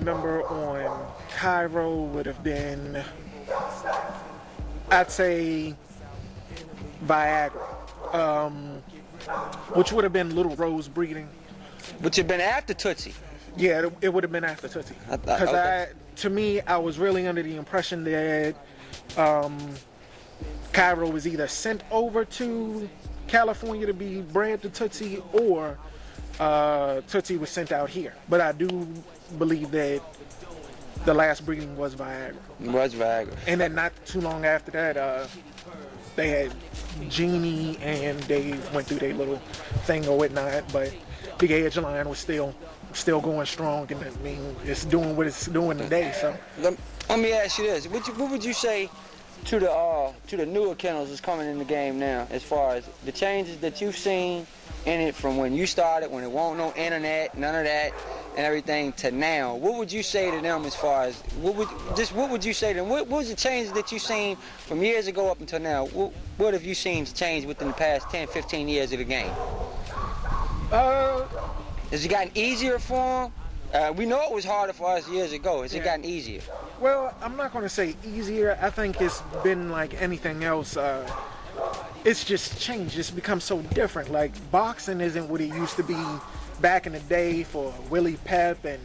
Number on Cairo would have been, I'd say, Viagra, which would have been Little Rose breeding. Which had been after Tootsie. Yeah, it would have been after Tootsie. Because okay. to me, I was really under the impression that Cairo was either sent over to California to be bred to Tootsie, or Tootsie was sent out here. But I do believe that the last breeding was Viagra. Was Viagra. And then not too long after that, they had Genie, and they went through their little thing or whatnot. But Big Edge Line was still going strong, and I mean, it's doing what it's doing today. So let me ask you this: what would you say to the newer kennels that's coming in the game now, as far as the changes that you've seen in it from when you started, when it won't no internet, none of that, and everything, to now? What would you say to them as far as what would you say to them? What was the changes that you've seen from years ago up until now? What have you seen change within the past 10, 15 years of the game? Has it gotten easier for them? We know it was harder for us years ago. Has it gotten easier? Well, I'm not going to say easier. I think it's been like anything else. It's just changed. It's become so different. Like, boxing isn't what it used to be back in the day for Willie Pep and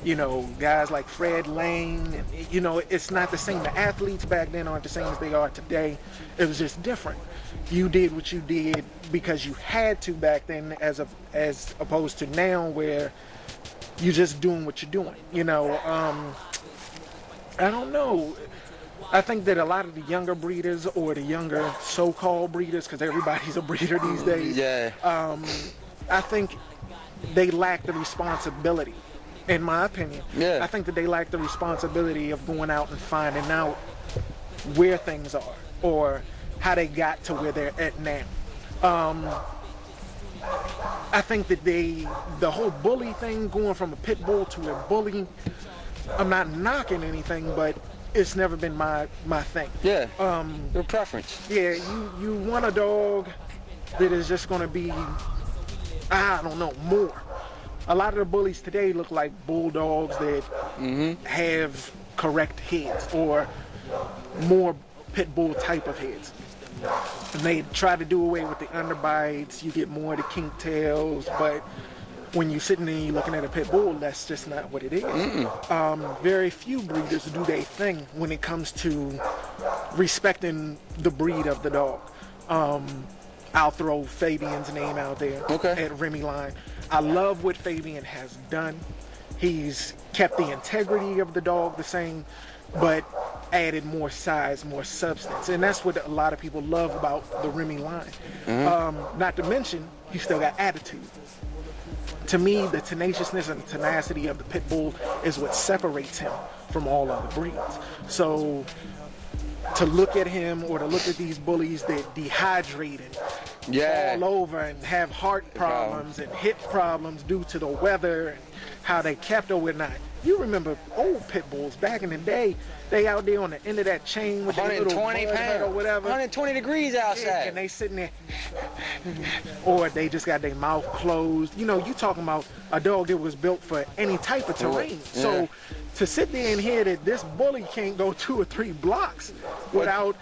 you know, guys like Fred Lane. And, you know, it's not the same. The athletes back then aren't the same as they are today. It was just different. You did what you did because you had to back then, as opposed to now where you're just doing what you're doing. You know, I don't know. I think that a lot of the younger breeders, or the younger so-called breeders, because everybody's a breeder these days, I think they lack the responsibility, in my opinion. I think that they lack the responsibility of going out and finding out where things are, or how they got to where they're at now. I think that the whole bully thing, going from a pit bull to a bully, I'm not knocking anything, but it's never been my thing. Your preference. Yeah, you want a dog that is just going to be, I don't know, more. A lot of the bullies today look like bulldogs that have correct heads, or more pit bull type of heads. And they try to do away with the underbites. You get more of the kink tails, but when you're sitting there and you're looking at a pit bull, that's just not what it is. Very few breeders do their thing when it comes to respecting the breed of the dog. I'll throw Fabian's name out there at Remy Line. I love what Fabian has done. He's kept the integrity of the dog the same, but added more size, more substance. And that's what a lot of people love about the Remy Line. Not to mention, he still got attitude. To me, the tenaciousness and tenacity of the pit bull is what separates him from all other breeds. So to look at him, or to look at these bullies that dehydrate and fall over and have heart problems and hip problems due to the weather and how they kept or whatnot. You remember old pit bulls back in the day, they out there on the end of that chain with their little 120 pounds or whatever. 120 degrees outside. Yeah, and they sitting there, or they just got their mouth closed. You know, you talking about a dog that was built for any type of terrain. So to sit there and hear that this bully can't go 2 or 3 blocks without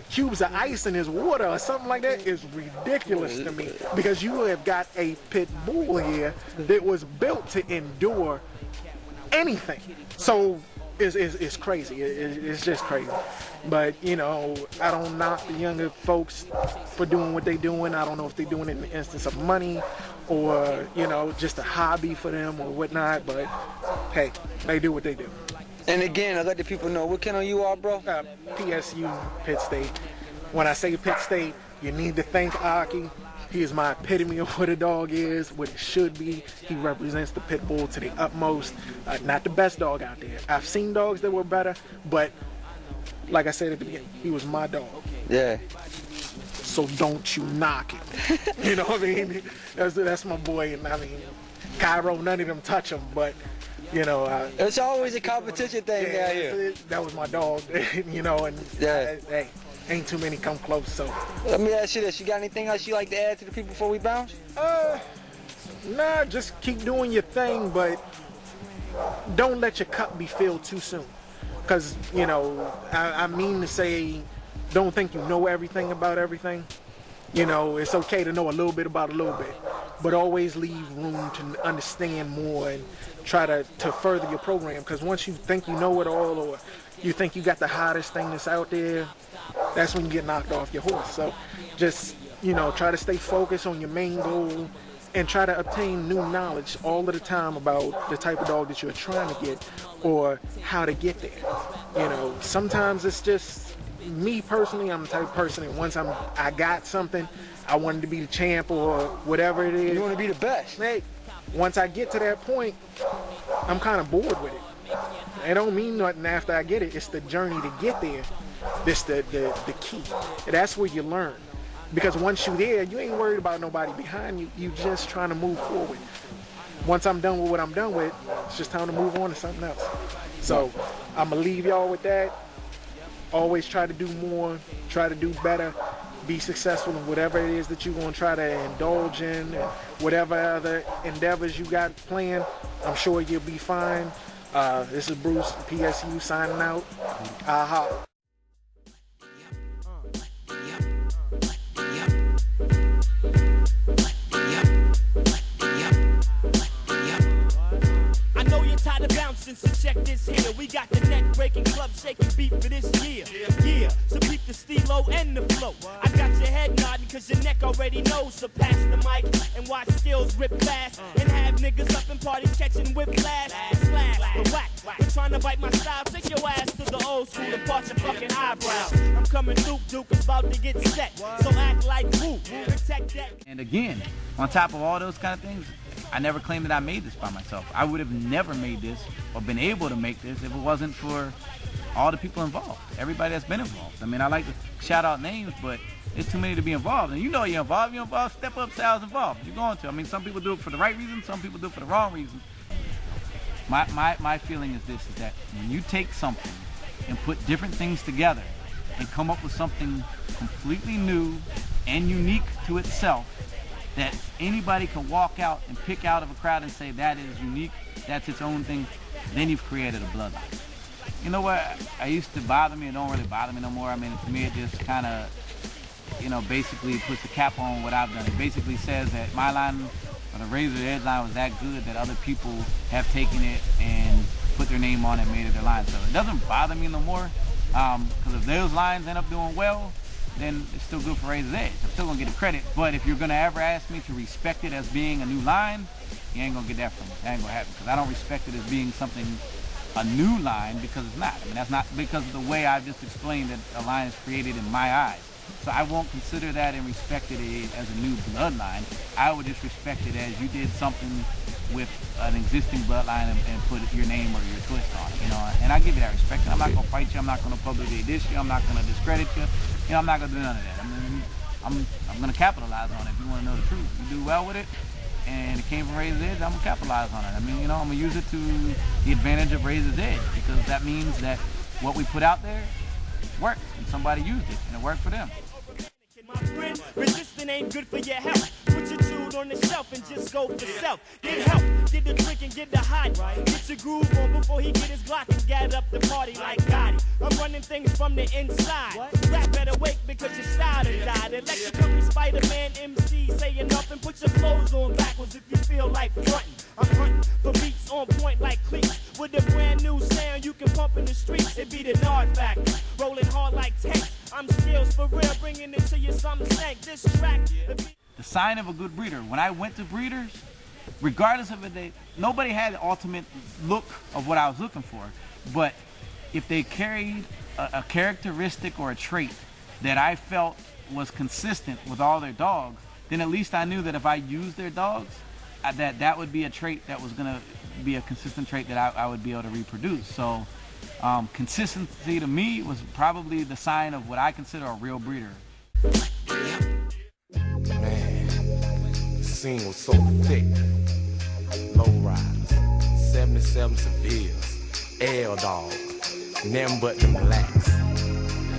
cubes of ice in his water or something like that is ridiculous to me, because you have got a pit bull here that was built to endure anything. So it's crazy. It's just crazy. But, you know, I don't knock the younger folks for doing what they're doing. I don't know if they're doing it in the instance of money, or, you know, just a hobby for them or whatnot. But, hey, they do what they do. And again, I let the people know, what kennel you are, bro? PSU, Pitt State. When I say Pitt State, you need to thank Aki. He is my epitome of what a dog is, what it should be. He represents the pit bull to the utmost. Not the best dog out there. I've seen dogs that were better, but like I said at the beginning, he was my dog. So don't you knock it. You know what I mean? That's my boy, and I mean, Cairo, none of them touch him, but you know. It's always a competition thing down here. That was my dog, you know, and hey, ain't too many come close. So let me ask you this: you got anything else you like to add to the people before we bounce? Nah, just keep doing your thing, but don't let your cup be filled too soon. Because, you know, I mean to say, don't think you know everything about everything. You know, it's okay to know a little bit about a little bit, but always leave room to understand more and try to further your program. Because once you think you know it all, or you think you got the hottest thing that's out there, that's when you get knocked off your horse. So just, you know, try to stay focused on your main goal and try to obtain new knowledge all of the time about the type of dog that you're trying to get or how to get there. You know, sometimes it's just, me personally, I'm the type of person that once I got something, I wanted to be the champ or whatever it is. You want to be the best. Hey, once I get to that point, I'm kind of bored with it. It don't mean nothing after I get it. It's the journey to get there. This the key. That's where you learn. Because once you're there, you ain't worried about nobody behind you. You just trying to move forward. Once I'm done with what I'm done with, it's just time to move on to something else. So I'm gonna leave y'all with that. Always try to do more, try to do better, be successful in whatever it is that you're gonna try to indulge in, and whatever other endeavors you got planned. I'm sure you'll be fine. This is Bruce, PSU, signing out. Aha. So check this here, we got the neck-breaking, club-shaking beat for this year. Yeah, so keep the stilo and the flow. I got your head nodding cause your neck already knows. So pass the mic and watch skills rip fast and have niggas up in parties catching whiplash. Slash the whack, they're trying to bite my style. Take your ass to the old school and part your fucking eyebrows. I'm coming through, Duke is about to get set. So act like who? Protect that. And again, on top of all those kind of things, I never claimed that I made this by myself. I would have never made this or been able to make this if it wasn't for all the people involved, everybody that's been involved. I mean, I like to shout out names, but it's too many to be involved. And you know you're involved, Step Up Sal's involved. You're going to. I mean, some people do it for the right reason, some people do it for the wrong reason. My feeling is this, is that when you take something and put different things together and come up with something completely new and unique to itself, that anybody can walk out and pick out of a crowd and say that is unique, that's its own thing, then you've created a bloodline. You know what, I used to bother me, it don't really bother me no more. I mean, to me it just kind of, you know, basically puts a cap on what I've done. It basically says that my line, or the Razor's Edge line, was that good that other people have taken it and put their name on it and made it their line. So it doesn't bother me no more, because if those lines end up doing well, then it's still good for Razor's Edge. I'm still gonna get the credit, but if you're gonna ever ask me to respect it as being a new line, you ain't gonna get that from me. That ain't gonna happen, because I don't respect it as being something, a new line, because it's not. I mean, that's not because of the way I've just explained that a line is created in my eyes. So I won't consider that and respect it as a new bloodline. I would just respect it as you did something with an existing bloodline and put your name or your twist on it, you know. And I give you that respect. I'm not gonna fight you. I'm not gonna publicly diss you. I'm not gonna discredit you. You know, I'm not gonna do none of that. I mean, I'm gonna capitalize on it. If you want to know the truth, you do well with it, and it came from Razor's Edge, I'm gonna capitalize on it. I mean, you know, I'm gonna use it to the advantage of Razor's Edge, because that means that what we put out there worked, and somebody used it, and it worked for them. My friend, resisting ain't good for your health. Put your tool on the shelf and just go for self. Get help, get the drink and get the hot. Get your groove on before he get his Glock and gather up the party like Gotti. I'm running things from the inside. Rap better wake because your style done died. Electric Spider-Man MC saying nothing. Put your clothes on backwards if you feel like frontin'. I'm hunting for beats on point like cleats. With a brand new sound you can pump in the streets. It be the Nard Factor, rolling hard like tanks. I'm skills for real, bringing it to you some stank. This track. The sign of a good breeder. When I went to breeders, regardless of it, nobody had the ultimate look of what I was looking for. But if they carried a characteristic or a trait that I felt was consistent with all their dogs, then at least I knew that if I used their dogs, that would be a trait that was gonna be a consistent trait that I would be able to reproduce. So consistency to me was probably the sign of what I consider a real breeder. Man, the scene was so thick. Low riders, 77 Sevilles, L dogs, nothing but them blacks.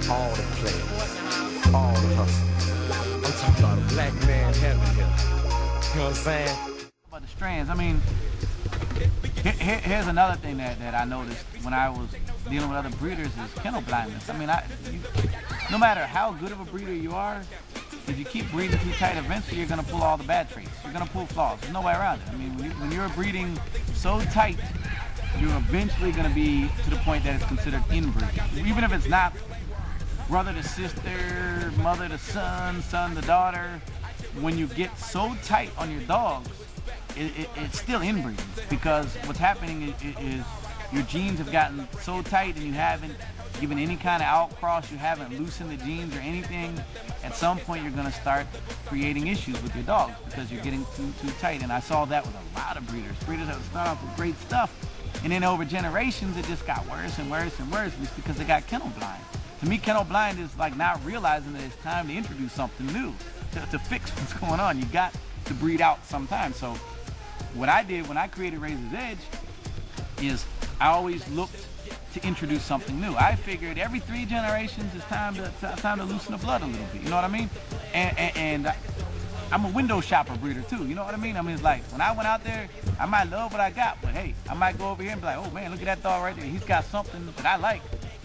All the players, all the hustlers. I'm talking about a black man heaven here. You know what I'm saying? About the strands, I mean, Here's another thing that I noticed when I was dealing with other breeders is kennel blindness. I mean, no matter how good of a breeder you are, if you keep breeding too tight, eventually you're going to pull all the bad traits. You're going to pull flaws. There's no way around it. I mean, when you're breeding so tight, you're eventually going to be to the point that it's considered inbreeding. Even if it's not brother to sister, mother to son, son to daughter, when you get so tight on your dogs, it's still inbreeding, because what's happening is your genes have gotten so tight and you haven't given any kind of outcross, you haven't loosened the genes or anything. At some point you're going to start creating issues with your dogs because you're getting too tight. And I saw that with a lot of breeders. Breeders that would start off with great stuff, and then over generations it just got worse and worse and worse. It's because they got kennel blind. To me, kennel blind is like not realizing that it's time to introduce something new to fix what's going on. You got to breed out sometimes. So what I did when I created Razor's Edge is I always looked to introduce something new. I figured every 3 generations it's time to loosen the blood a little bit. You know what I mean? And I'm a window shopper breeder too. You know what I mean? I mean, it's like when I went out there, I might love what I got, but hey, I might go over here and be like, oh man, look at that dog right there. He's got something that I like.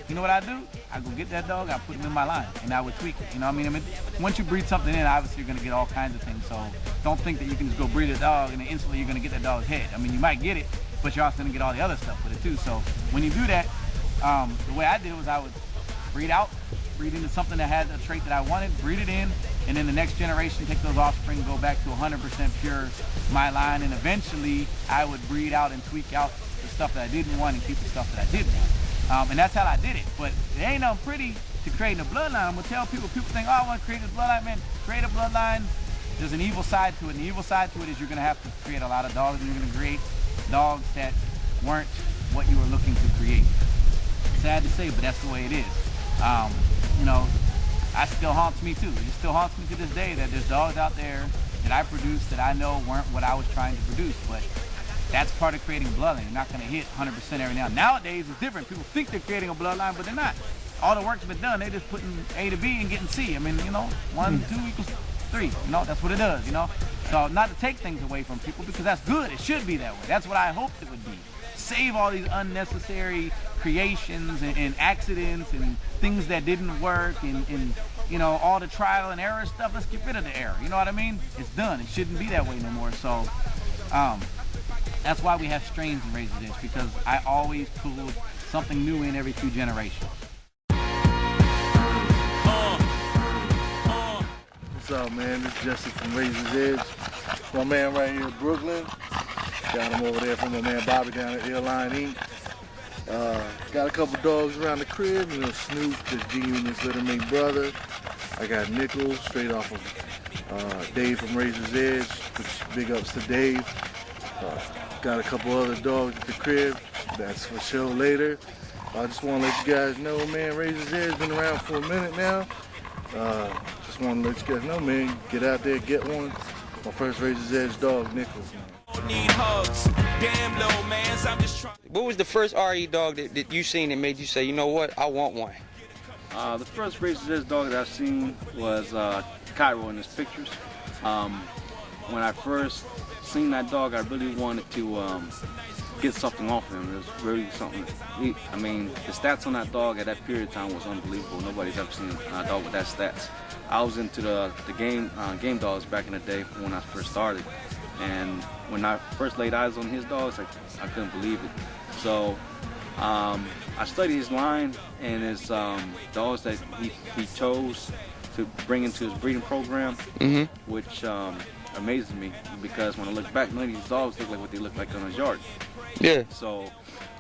You know what I do? I go get that dog, I put him in my line, and I would tweak it. You know what I mean? Once you breed something in, obviously you're gonna get all kinds of things. So don't think that you can just go breed a dog and then instantly you're gonna get that dog's head. I mean, you might get it, but you're also gonna get all the other stuff with it too. So when you do that, the way I did it was I would breed out, breed into something that had a trait that I wanted, breed it in, and then the next generation take those offspring, go back to 100% pure my line, and eventually I would breed out and tweak out the stuff that I didn't want and keep the stuff that I did want. And that's how I did it. But it ain't nothing pretty to creating a bloodline. I'm gonna tell people think, oh, I want to create this bloodline. Man, create a bloodline. There's an evil side to it. And the evil side to it is you're gonna have to create a lot of dogs, and you're gonna create dogs that weren't what you were looking to create. Sad to say, but that's the way it is. You know, that still haunts me too. It still haunts me to this day that there's dogs out there that I produced that I know weren't what I was trying to produce. But that's part of creating a bloodline. You're not going to hit 100% every now. Nowadays, it's different. People think they're creating a bloodline, but they're not. All the work's been done. They're just putting A to B and getting C. I mean, you know, 1, 2 equals 3. You know, that's what it does, you know. So not to take things away from people, because that's good. It should be that way. That's what I hoped it would be. Save all these unnecessary creations and accidents and things that didn't work and you know, all the trial and error stuff. Let's get rid of the error. You know what I mean? It's done. It shouldn't be that way no more. So, that's why we have strains in Razor's Edge, because I always pull something new in every few generations. What's up, man? This is Jesse from Razor's Edge. My man right here in Brooklyn. Got him over there from my man Bobby down at Airline Inc. Got a couple dogs around the crib. You know, Snoop, the G Unit's little brother. I got Nichols, straight off of Dave from Razor's Edge. Big ups to Dave. Got a couple other dogs at the crib. That's for show later. I just want to let you guys know, man, Razor's Edge been around for a minute now. Just want to let you guys know, man, get out there, get one. My first Razor's Edge dog, Nichols. Need hugs. Damn, little mans, I'm just trying. What was the first RE dog that you seen that made you say, you know what, I want one? The first Razor's Edge dog that I've seen was Cairo in his pictures. When I first seen that dog, I really wanted to get something off him. It was really something. I mean, the stats on that dog at that period of time was unbelievable. Nobody's ever seen a dog with that stats. I was into the game dogs back in the day when I first started, and when I first laid eyes on his dogs, I couldn't believe it. So I studied his line and his dogs that he chose to bring into his breeding program, which amazes me, because when I look back, none of these dogs look like what they look like on his yard. Yeah. So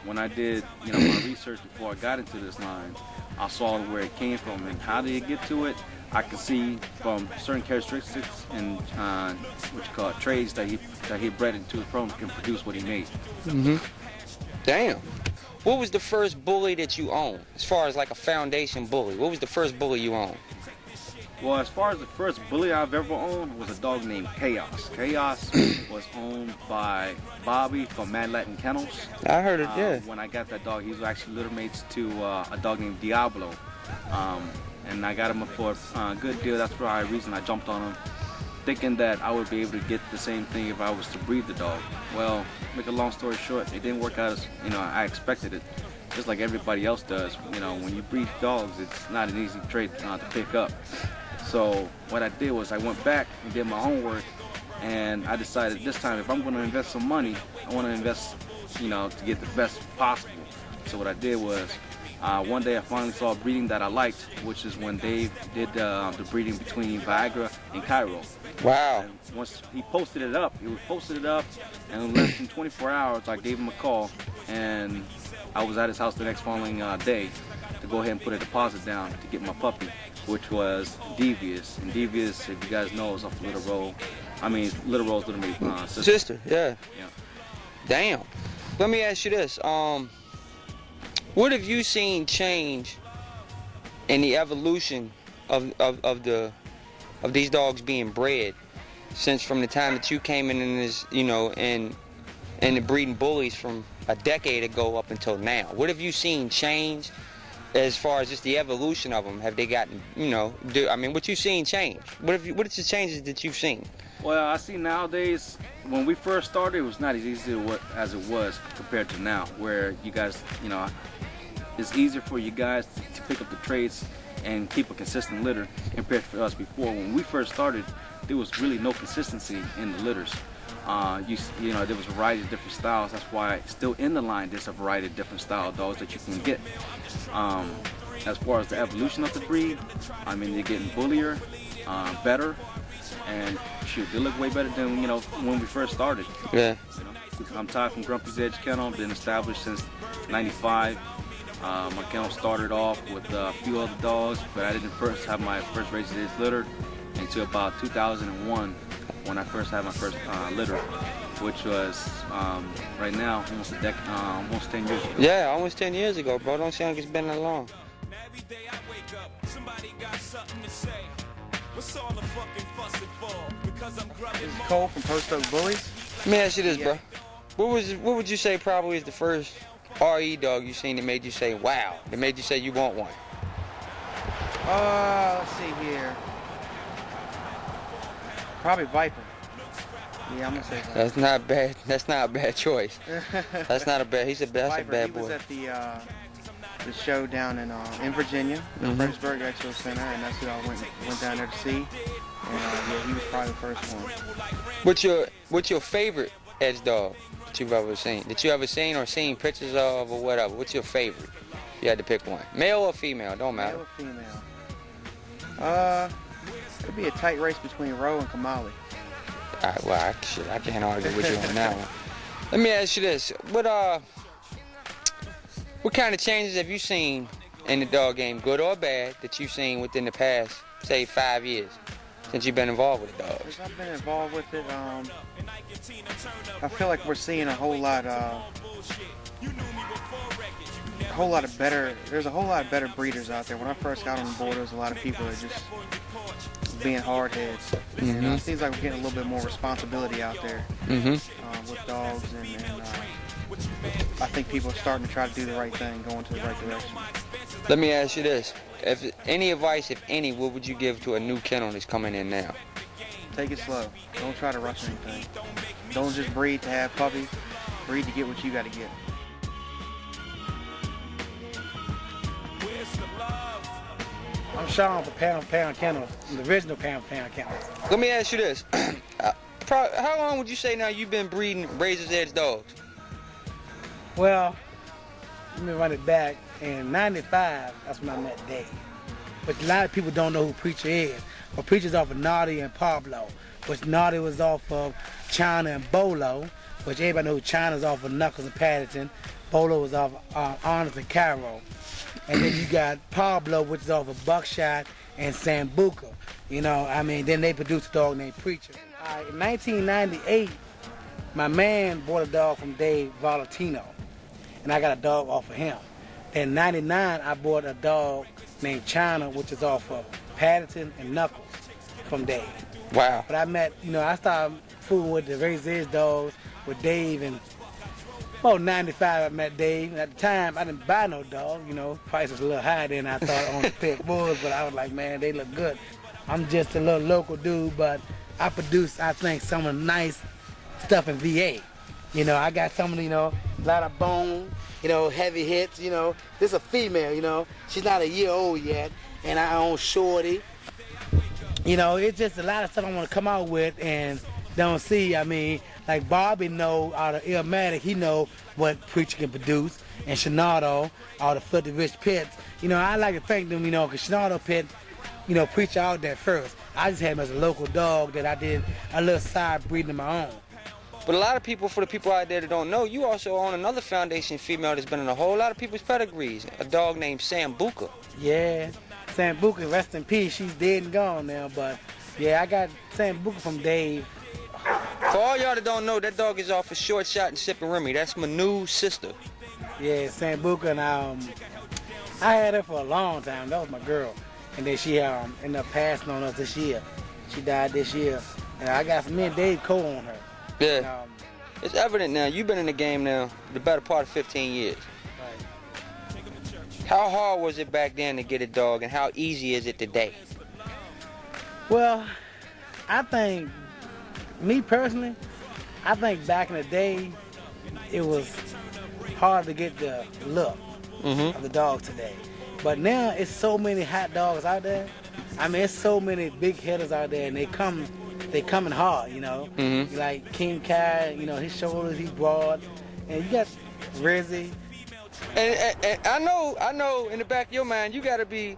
when I did, you know, my research before I got into this line, I saw where it came from and how did it get to it. I could see from certain characteristics and what you call traits that he bred into his program can produce what he made. Damn. What was the first bully that you owned, as far as like a foundation bully? What was the first bully you owned? Well, as far as the first bully I've ever owned was a dog named Chaos. Chaos was owned by Bobby from Mad Latin Kennels. I heard it, yeah. When I got that dog, he was actually litter mates to a dog named Diablo. And I got him for a good deal. That's the reason I jumped on him. thinking that I would be able to get the same thing if I was to breed the dog. Well, make a long story short, it didn't work out as I expected it. Just like everybody else does. When you breed dogs, it's not an easy trait to pick up. So what I did was I went back and did my homework, and I decided this time if I'm going to invest some money, I want to invest, to get the best possible. So what I did was one day I finally saw a breeding that I liked, which is when Dave did the breeding between Viagra and Cairo. Wow. And once he posted it up, and in less than 24 hours I gave him a call, and I was at his house the next following day to go ahead and put a deposit down to get my puppy, which was Devious. And Devious, if you guys know, is off Little Roll. Little Roll's little sister. Yeah. Damn. Let me ask you this. What have you seen change in the evolution of these dogs being bred since from the time that you came in this, and the breeding bullies from a decade ago up until now? What have you seen change as far as just the evolution of them? Have they gotten, what you seen change? What are the changes that you've seen? Well, I see nowadays, when we first started, it was not as easy as it was compared to now, where you guys, it's easier for you guys to pick up the traits and keep a consistent litter compared to us before. When we first started, there was really no consistency in the litters. There was a variety of different styles. That's why still in the line there's a variety of different style dogs that you can get. As far as the evolution of the breed, they're getting bullier, better, and they look way better than when we first started. Yeah. I'm Ty from Grumpy's Edge Kennel. Been established since '95. My kennel started off with a few other dogs, but I didn't first have my first Razor's Edge litter until about 2001 when I first had my first litter, which was right now almost 10 years ago. Yeah, almost 10 years ago, bro. Don't sound like it's been that long. Every day I wake up, somebody got something to say. What's all the fucking fussing for? Because I'm grubbing. This is Cole from Post Oak Bullies. Let me ask you this, bro. What would you say probably is the first RE dog you seen that made you say, wow, that made you say you want one? Let's see here. Probably Viper. Yeah, I'm gonna say Viper. That's not bad. That's not a bad choice. That's not a bad. That's Viper, a bad he was boy. at the show down in Virginia, the Fredericksburg Expo Center, and that's who I went down there to see. And he was probably the first one. What's your favorite edge dog that you've ever seen? That you ever seen or seen pictures of or whatever? What's your favorite? If you had to pick one, male or female, don't matter. Male or female? It'd be a tight race between Roe and Kamali. I can't argue with you on that one. Let me ask you this: what kind of changes have you seen in the dog game, good or bad, that you've seen within the past, say, 5 years since you've been involved with the dogs? Since I've been involved with it, I feel like we're seeing a whole lot of better. There's a whole lot of better breeders out there. When I first got on board, there was a lot of people that just being hard heads. And it seems like we're getting a little bit more responsibility out there with dogs, and I think people are starting to try to do the right thing, going to the right direction. Let me ask you this: if any advice, if any, what would you give to a new kennel that's coming in now? Take it slow. Don't try to rush anything. Don't just breed to have puppies. Breed to get what you got to get. I'm Sean for Pound Pound Kennels, the original Pound Pound Kennels. Let me ask you this: how long would you say now you've been breeding Razor's Edge dogs? Well, let me run it back. In '95, that's when I met Dave. But a lot of people don't know who Preacher is. But Preacher's off of Naughty and Pablo, which Naughty was off of China and Bolo, which everybody knows China's off of Knuckles and Paddington. Bolo was off Honest and Cairo. And then you got Pablo, which is off of Buckshot and Sambuca. Then they produced a dog named Preacher. In 1998, my man bought a dog from Dave Valentino, and I got a dog off of him. In 99, I bought a dog named China, which is off of Paddington and Knuckles from Dave. Wow. But I started fooling with the Razor's Edge dogs with Dave, and about 95 I met Dave. At the time, I didn't buy no dog, price was a little higher than I thought on the pit bulls, but I was like, man, they look good. I'm just a little local dude, but I produce, I think, some of the nice stuff in VA. You know, I got some of the, you know, a lot of bone, you know, heavy hits, you know. This is a female, you know. She's not a year old yet, and I own Shorty. You know, it's just a lot of stuff I want to come out with and don't see. I mean, like Bobby know out of Illmatic, he know what Preacher can produce, and Shenado out of Filthy Rich Pits. You know, I like to thank them, you know, because Shenado Pit, you know, Preacher out there first. I just had him as a local dog that I did a little side breeding of my own. But a lot of people, for the people out there that don't know, you also own another foundation female that's been in a whole lot of people's pedigrees. A dog named Sambuca. Yeah, Sambuca, rest in peace. She's dead and gone now, but yeah, I got Sambuca from Dave. For all y'all that don't know, that dog is off of Short Shot and Sippin' Remy. That's Manu's sister. Yeah, Sambuca, and I had her for a long time. That was my girl. And then she ended up passing on us this year. She died this year. And I got me and Dave Cole on her. Yeah. And, it's evident now. You've been in the game now the better part of 15 years. right. How hard was it back then to get a dog, and how easy is it today? Well, I think, me personally, I think back in the day, it was hard to get the look of the dog today. But now it's so many hot dogs out there. I mean, it's so many big hitters out there, and they coming hard, you know. Like King Kai, you know, his shoulders, he's broad, and you got Rizzy. And I know in the back of your mind, you got to be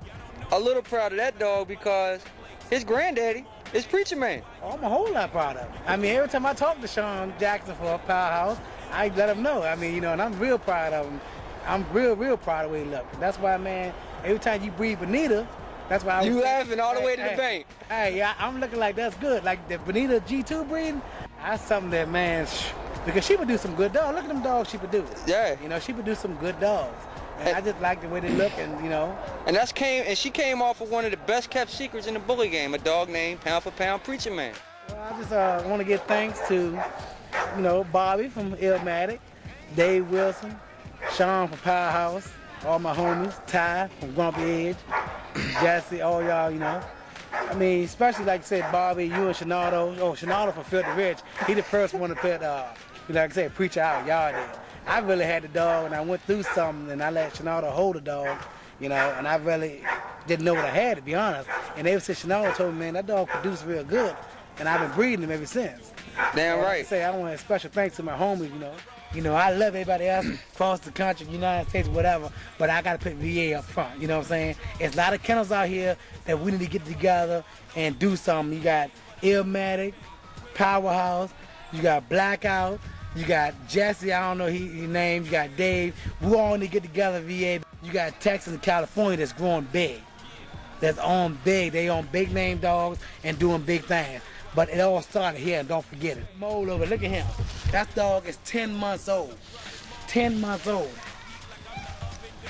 a little proud of that dog because his granddaddy is Preacher Man. Oh, I'm a whole lot proud of him. I mean, every time I talk to Sean Jackson for Powerhouse, I let him know. I mean, you know, and I'm real proud of him. I'm real proud of the way he looks. That's why, man, every time you breed Bonita, that's why I was You saying, laughing all the way to the bank. Hey, yeah, I'm looking like that's good. Like the Bonita G2 breeding, that's something that, man, because she produce some good dogs. Look at them dogs she produced. Yeah. You know, she produced some good dogs. And I just like the way they look, and, you know. And she came off of one of the best kept secrets in the bully game, a dog named Pound for Pound Preacher Man. Well, I just want to give thanks to, you know, Bobby from Illmatic, Dave Wilson, Sean from Powerhouse, all my homies, Ty from Grumpy Edge, Jesse, all y'all, you know. I mean, especially like you said, Bobby, you and Shenado. Oh, Shenado from Filthy Rich. He the first one to put, like I said, Preacher out. Y'all did. I really had the dog, and I went through something, and I let Shenado hold the dog, you know, and I really didn't know what I had, to be honest. And ever since Shenado told me, man, that dog produced real good, and I've been breeding him ever since. Damn Like I right. say, I want a special thanks to my homies, you know. You know, I love everybody else across the country, United States, whatever, but I got to put VA up front, you know what I'm saying? There's a lot of kennels out here that we need to get together and do something. You got Illmatic, Powerhouse, you got Blackout, you got Jesse, I don't know his name, you got Dave. We all need to get together, VA. You got Texas and California that's growing big, that's on big. They on big name dogs and doing big things. But it all started here, and don't forget it. Mole over, look at him. That dog is 10 months old. 10 months old.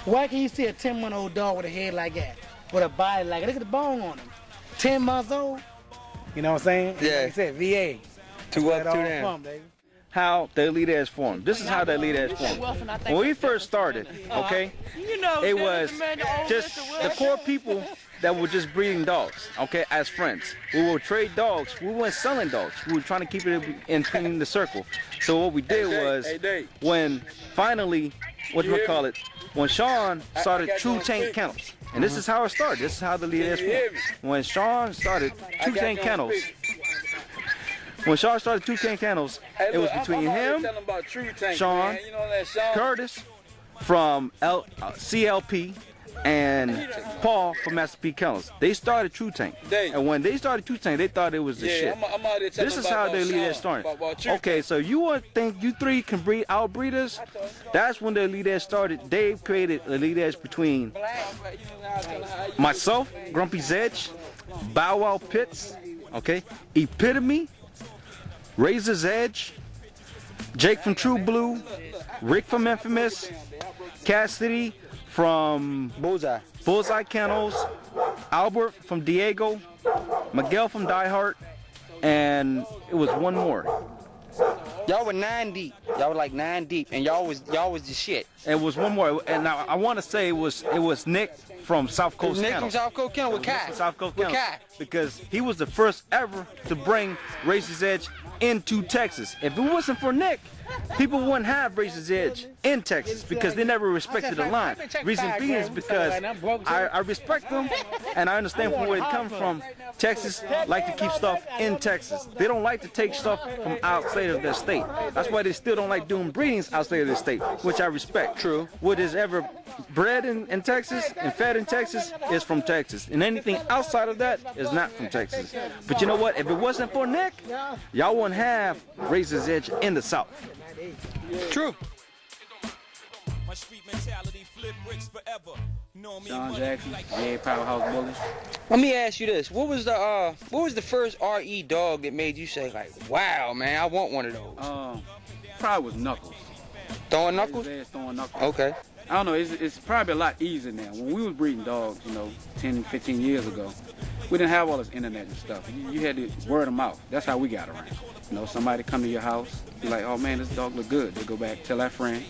Why can you see a 10-month-old dog with a head like that? With a body like that? Look at the bone on him. 10 months old? You know what I'm saying? Yeah. Like I said, VA. Two That's up, where two it all down. from, baby. How the Elite Edge formed. This is how the Elite Edge formed. When we first started, okay, it was just the core people that were just breeding dogs, okay, as friends. We would trade dogs. We weren't selling dogs. We were trying to keep it in between the circle. So what we did was, when finally, when Sean started True Tank Kennels, and this is how it started. This is how the Elite Edge formed. When Sean started True Tank Kennels, it was between him, Sean, Curtis from CLP, and Paul from Master P Kennels. They started True Tank. And when they started True Tank, they thought it was the shit. This is how the Elite Edge started. Okay, so you would think you three can outbreed us? That's when the Elite Edge started. Dave created Elite Edge between myself, Grumpy Zedge, Bow Wow Pitts, okay, Epitome, Razor's Edge, Jake from True Blue, Rick from Infamous, Cassidy from Bullseye Kennels, Albert from Diego, Miguel from Die Hard, and it was one more. Y'all were 9 deep. Y'all were like 9 deep, and y'all was the shit. And it was one more, and now I want to say it was Nick from South Coast Nick Kennels. from South Coast Kennel with Kai. From South Coast With Kennels. Kai. Because he was the first ever to bring Razor's Edge into Texas. If it wasn't for Nick, people wouldn't have Razor's Edge in Texas because they never respected the line. Reason being is because I respect them and I understand from where it comes from. Texas like to keep stuff in Texas. They don't like to take stuff from outside of their state. That's why they still don't like doing breedings outside of their state, which I respect. True. What is ever bred in Texas and fed in Texas is from Texas. And anything outside of that is not from Texas. But you know what? If it wasn't for Nick, y'all wouldn't have Razor's Edge in the South. True. Sean Jackson, VA Powerhouse Bully. Let me ask you this: what was the first RE dog that made you say like, "Wow, man, I want one of those"? Probably was Knuckles. Throwing Knuckles? Throwing Knuckles. Okay. I don't know, it's probably a lot easier now. When we was breeding dogs, 10, 15 years ago, we didn't have all this internet and stuff. You had to word them out. That's how we got around. Somebody come to your house, be like, oh man, this dog look good. They go back, tell that friend.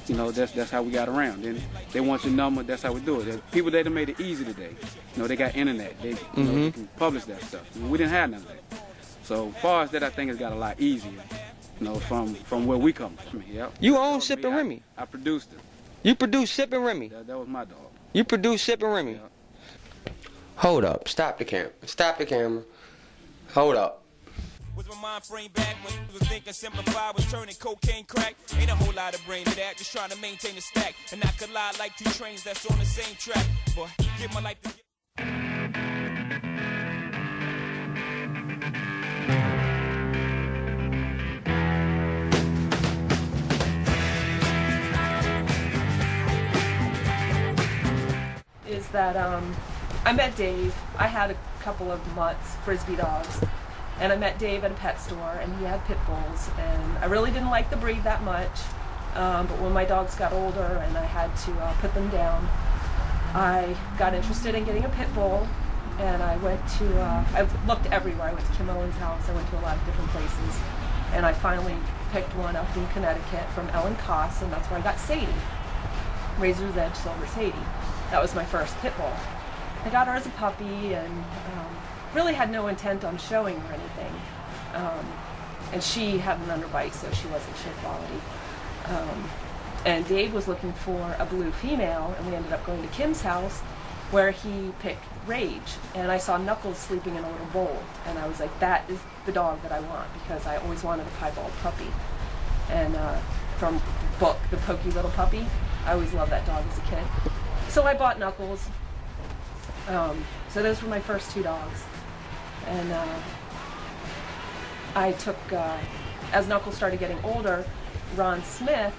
That's how we got around. Then they want your number, that's how we do it. There's people that have made it easy today. They got internet. They can publish that stuff. We didn't have none of that. So as far as that, I think it's got a lot easier, from where we come from. Yep. You own Sip and Remy? I produced it. You produced Sip and Remy? That was my dog. You produced Sip and Remy? Yeah. Hold up. Stop the camera. Stop the camera. Hold up. Was my mind frame back when I was thinking simplify was turning cocaine crack? Ain't a whole lot of brain to that, just trying to maintain a stack. And I collide like two trains that's on the same track. Boy, give my life to is that I met Dave. I had a couple of mutts, Frisbee dogs, and I met Dave at a pet store, and he had pit bulls, and I really didn't like the breed that much, but when my dogs got older and I had to put them down, I got interested in getting a pit bull, and I went to, I looked everywhere. I went to Kim Owen's house, I went to a lot of different places, and I finally picked one up in Connecticut from Ellen Koss, and that's where I got Sadie, Razor's Edge Silver Sadie. That was my first pit bull. I got her as a puppy and really had no intent on showing her anything. And she had an underbite, so she wasn't shit quality. And Dave was looking for a blue female, and we ended up going to Kim's house where he picked Rage. And I saw Knuckles sleeping in a little bowl. And I was like, that is the dog that I want, because I always wanted a piebald puppy. And from book, The Pokey Little Puppy, I always loved that dog as a kid. So I bought Knuckles. So those were my first two dogs. And I took, as Knuckles started getting older, Ron Smith,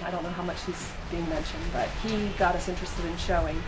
I don't know how much he's being mentioned, but he got us interested in showing.